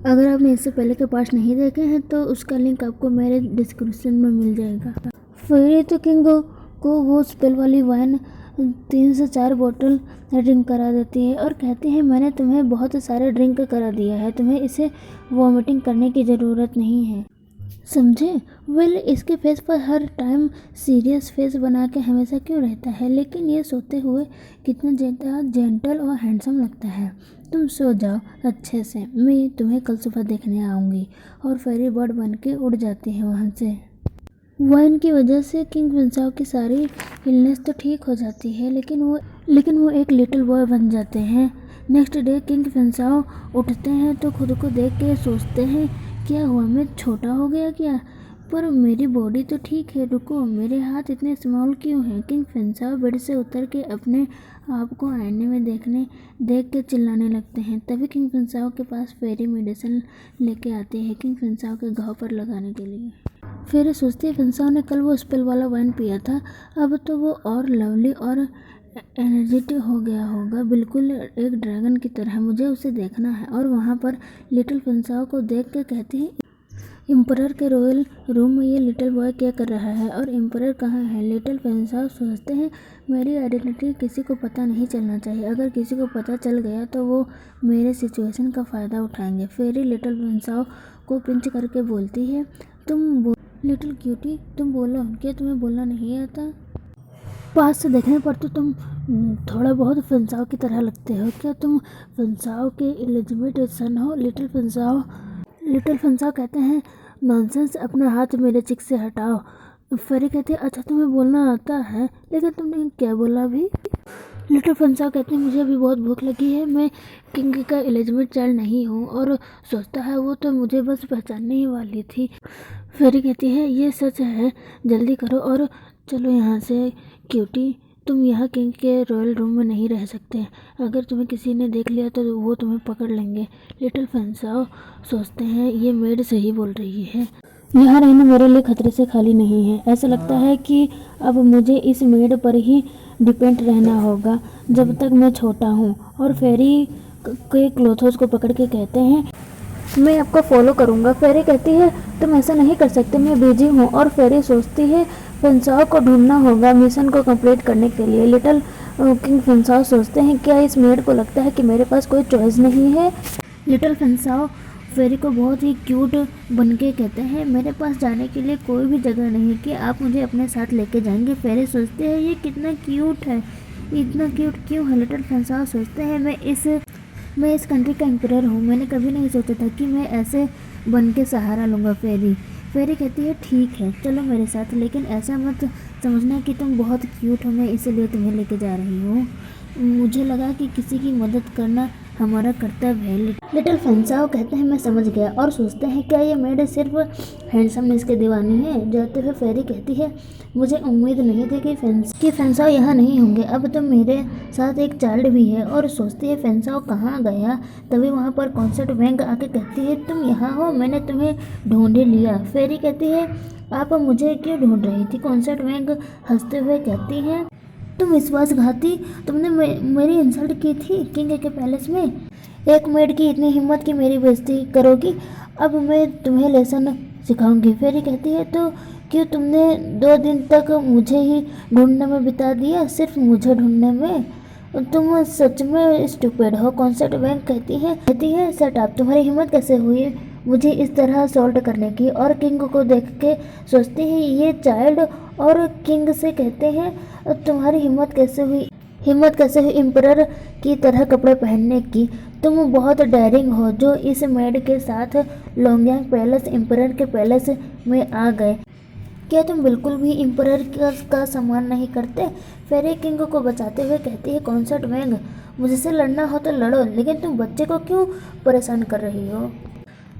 अगर आपने इससे पहले के पार्ट्स नहीं देखे हैं तो उसका लिंक आपको मेरे डिस्क्रिप्शन में मिल जाएगा। फेरी तो किंग को वो स्पेल वाली वाइन 3 से 4 बोतल ड्रिंक करा देती है और कहती है मैंने तुम्हें बहुत सारे ड्रिंक करा दिया है, तुम्हें इसे वॉमिटिंग करने की ज़रूरत नहीं है, समझे। वेल इसके फेस पर हर टाइम सीरियस फेस बना के हमेशा क्यों रहता है, लेकिन ये सोते हुए कितना ज़्यादा जेंटल और हैंडसम लगता है। तुम सो जाओ अच्छे से, मैं तुम्हें कल सुबह देखने आऊँगी। और फेरी बर्ड बन के उड़ जाती है वहाँ से। वाइन की वजह से किंग फिनसाओ की सारी इलनेस तो ठीक हो जाती है, लेकिन वो एक लिटिल बॉय बन जाते हैं। नेक्स्ट डे किंग फिनसाओ उठते हैं तो खुद को देख के सोचते हैं क्या हुआ, मैं छोटा हो गया क्या, पर मेरी बॉडी तो ठीक है, रुको मेरे हाथ इतने स्मॉल क्यों हैं। किंग फिनसाओ बेड से उतर के अपने आप को आईने में देख के चिल्लाने लगते हैं। तभी किंग फिनसाओ के पास फेरी मेडिसिन लेके आती है किंग फिनसाओ के घाव पर लगाने के लिए। फिर सोचती है फिनसाओ ने कल वो स्पेल वाला वाइन पिया था, अब तो वो और लवली और एनर्जेटिक हो गया होगा, बिल्कुल एक ड्रैगन की तरह, मुझे उसे देखना है। और वहाँ पर लिटिल फिनसाओ को देख के कहती है एम्परर के रॉयल रूम में ये लिटिल बॉय क्या कर रहा है और एम्परर कहाँ है। लिटिल फिनसाओ सोचते हैं मेरी आइडेंटिटी किसी को पता नहीं चलना चाहिए, अगर किसी को पता चल गया तो वो मेरे सिचुएशन का फ़ायदा उठाएंगे। फेरी लिटिल फिनसाओ को पिंच करके बोलती है लिटिल क्यूटी तुम बोलो, क्या तुम्हें बोलना नहीं आता। पास से देखने पर तो तुम थोड़ा बहुत फिनसाओ की तरह लगते हो, क्या तुम फिनसाओ के इलिजिमेट सन हो। लिटिल फिनसाओ कहते हैं नॉनसेंस, अपना हाथ मेरे चिक से हटाओ। फेरी कहती है अच्छा तुम्हें बोलना आता है, लेकिन तुमने क्या बोला अभी। लिटिल फिनसाओ कहते हैं मुझे अभी बहुत भूख लगी है, मैं किंग का इलिजिमेट चाइल्ड नहीं हूँ। और सोचता है वो तो मुझे बस पहचानने ही वाली थी। फेरी कहती है ये सच है, जल्दी करो और चलो यहाँ से। क्यूटी तुम यहाँ किंग के रॉयल रूम में नहीं रह सकते, अगर तुम्हें किसी ने देख लिया तो वो तुम्हें पकड़ लेंगे। लिटिल फिनसाओ सोचते हैं ये मेड सही बोल रही है, यहाँ रहना मेरे लिए खतरे से खाली नहीं है। ऐसा लगता है कि अब मुझे इस मेड पर ही डिपेंड रहना होगा जब तक मैं छोटा हूँ। और फेरी के क्लोथोस को पकड़ के कहते हैं मैं आपको फॉलो करूँगा। फेरी कहती है तुम ऐसा नहीं कर सकते, मैं बिजी हूँ। और फेरी सोचती है फिनसाओ को ढूंढना होगा मिशन को कंप्लीट करने के लिए। लिटिल किंग फिनसाओ सोचते हैं क्या इस मेड को लगता है कि मेरे पास कोई चॉइस नहीं है। लिटिल फिनसाओ फेरी को बहुत ही क्यूट बन के कहते हैं मेरे पास जाने के लिए कोई भी जगह नहीं कि आप मुझे अपने साथ लेके जाएंगे। फेरी सोचते हैं ये कितना क्यूट है, इतना क्यूट क्यों है। लिटिल फिनसाओ सोचते हैं मैं इस कंट्री का एम्परर हूँ, मैंने कभी नहीं सोचा था कि मैं ऐसे बन के सहारा लूँगा। फेरी कहती है ठीक है चलो मेरे साथ, लेकिन ऐसा मत समझना कि तुम बहुत क्यूट हो, मैं इसलिए तुम्हें लेके जा रही हूँ। मुझे लगा कि किसी की मदद करना हमारा कर्तव्य है। लिटिल फिनसाओ कहते हैं मैं समझ गया। और सोचते हैं क्या ये मेड सिर्फ हैंडसमनेस के दीवानी है। जाते हुए फेरी कहती है मुझे उम्मीद नहीं थी कि फिनसाओ यहाँ नहीं होंगे, अब तो मेरे साथ एक चाइल्ड भी है। और सोचती है फिनसाओ कहाँ गया। तभी वहाँ पर कॉन्सर्ट बैंक आके कहती है तुम यहाँ हो, मैंने तुम्हें ढूंढ लिया। फेरी कहती है आप मुझे क्यों ढूंढ रही थी। कॉन्सर्ट बैंक हंसते हुए कहती है तुम विश्वासघाती, तुमने मेरी इंसल्ट की थी किंग के पैलेस में, एक मेड की इतनी हिम्मत कि मेरी बेइज्जती करोगी, अब मैं तुम्हें लेसन सिखाऊंगी। फेरी कहती है तो क्यों तुमने 2 दिन तक मुझे ही ढूंढने में बिता दिया, सिर्फ मुझे ढूंढने में, तुम सच में स्टूपिड हो। कॉन्सर्ट बैंक कहती है सेट अप, तुम्हारी हिम्मत कैसे हुई मुझे इस तरह सॉल्ट करने की। और किंग को देख के सोचती है ये चाइल्ड, और किंग से कहते हैं तुम्हारी हिम्मत कैसे हुई एम्परर की तरह कपड़े पहनने की, तुम बहुत डेयरिंग हो जो इस मेड के साथ लोंगयांग पैलेस एम्परर के पैलेस में आ गए, क्या तुम बिल्कुल भी एम्परर का सम्मान नहीं करते। फेरी किंग को बचाते हुए कहती है कॉन्सर्ट बैंक मुझसे लड़ना हो तो लड़ो, लेकिन तुम बच्चे को क्यों परेशान कर रही हो।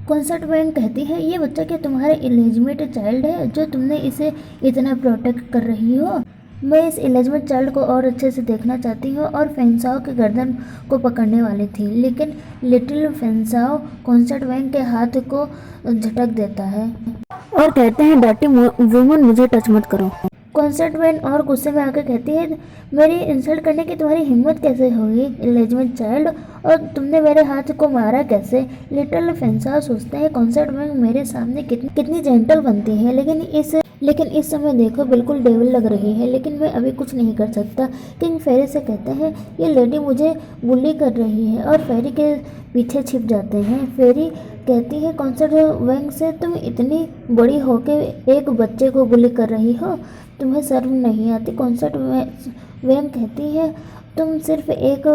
कॉन्सर्ट बैंक कहती है ये बच्चा क्या तुम्हारा इलिजिमेट चाइल्ड है जो तुमने इसे इतना प्रोटेक्ट कर रही हो। मैं इस इलिजिमेट चाइल्ड को और अच्छे से देखना चाहती हूँ। और फिनसाओ के गर्दन को पकड़ने वाली थी, लेकिन लिटिल फिनसाओ कॉन्सर्ट बैंक के हाथ को झटक देता है और कहते हैं डर्टी वुमन मुझे टच मत करो। कॉन्सर्ट वैन और गुस्से में आकर कहती है, मेरी इंसल्ट करने की तुम्हारी हिम्मत कैसे हुई इलेजमेंट चाइल्ड, और तुमने मेरे हाथ को मारा कैसे। लिटिल फेंसा सोचता है कॉन्सर्ट वैन मेरे सामने कितनी जेंटल बनती है, लेकिन इस समय देखो बिल्कुल डेविल लग रही है, लेकिन मैं अभी कुछ नहीं कर सकता। किंग फेरी से कहता है, ये लेडी मुझे बुली कर रही है, और फेरी के पीछे छिप जाते हैं। फेरी कहती है कॉन्सर्ट वैंग से, तुम इतनी बड़ी होके एक बच्चे को बुली कर रही हो, तुम्हें शर्म नहीं आती। कॉन्सर्ट वैंग कहती है, तुम सिर्फ एक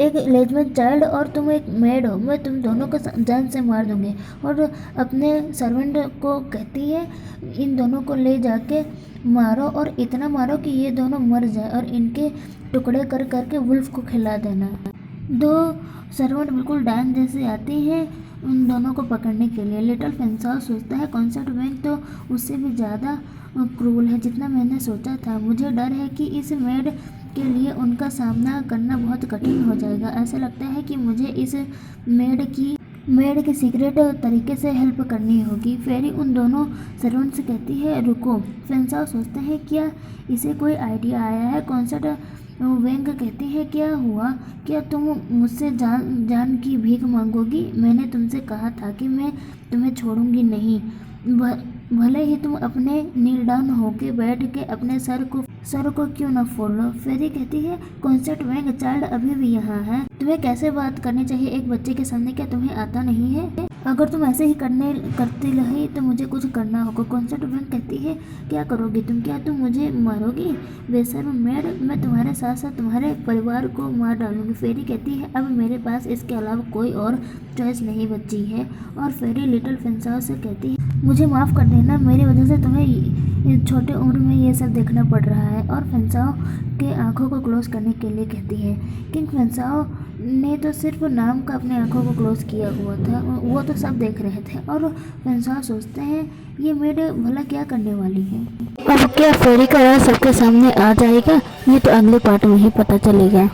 लेजमेंट चाइल्ड और तुम एक मेड हो, मैं तुम दोनों को जान से मार दूंगी। और अपने सर्वेंट को कहती है, इन दोनों को ले जाके मारो, और इतना मारो कि ये दोनों मर जाए, और इनके टुकड़े कर करके वुल्फ को खिला देना। दो सर्वेंट बिल्कुल डायन जैसे आती हैं उन दोनों को पकड़ने के लिए। लिटिल फेंसा सोचता है कॉन्सर्ट वैंग तो उससे भी ज़्यादा क्रूल है जितना मैंने सोचा था। मुझे डर है कि इस मेड के लिए उनका सामना करना बहुत कठिन हो जाएगा। ऐसा लगता है कि मुझे इस मेड की सीक्रेट तरीके से हेल्प करनी होगी। फेरी उन दोनों सर्वेंट से कहती है, रुको। फेंसा सोचते हैं, क्या इसे कोई आइडिया आया है। कॉन्सर्ट वैंग कहती है, क्या हुआ, क्या तुम मुझसे जान की भीख मांगोगी। मैंने तुमसे कहा था कि मैं तुम्हें छोड़ूंगी नहीं, भले ही तुम अपने नील डाउन होके बैठ के अपने सर को क्यों न फोड़ लो। फेरी कहती है, कॉन्सर्ट वैंग चाइल्ड अभी भी यहाँ है, तुम्हें कैसे बात करनी चाहिए एक बच्चे के सामने, क्या तुम्हें आता नहीं है। अगर तुम ऐसे ही करती रही तो मुझे कुछ करना होगा। कॉन्सर्ट वैंग कहती है, क्या करोगी तुम, क्या तुम मुझे मारोगी। बेशर्म मेड, मैं तुम्हारे साथ साथ तुम्हारे परिवार को मार डालूंगी। फेरी कहती है, अब मेरे पास इसके अलावा कोई और चॉइस नहीं बची है। और फेरी लिटिल फेंसा से कहती है, मुझे माफ़ कर देना, मेरी वजह से तुम्हें छोटे उम्र में ये सब देखना पड़ रहा है। और फेंसाओ के आंखों को क्लोज करने के लिए कहती है। किंग फेंसाओ ने तो सिर्फ नाम का अपने आंखों को क्लोज किया हुआ था, वो तो सब देख रहे थे। और फेंसाओ सोचते हैं, ये मेड भला क्या करने वाली है। अब क्या फेरी का राज सबके सामने आ जाएगा, ये तो अगले पार्ट में ही पता चलेगा।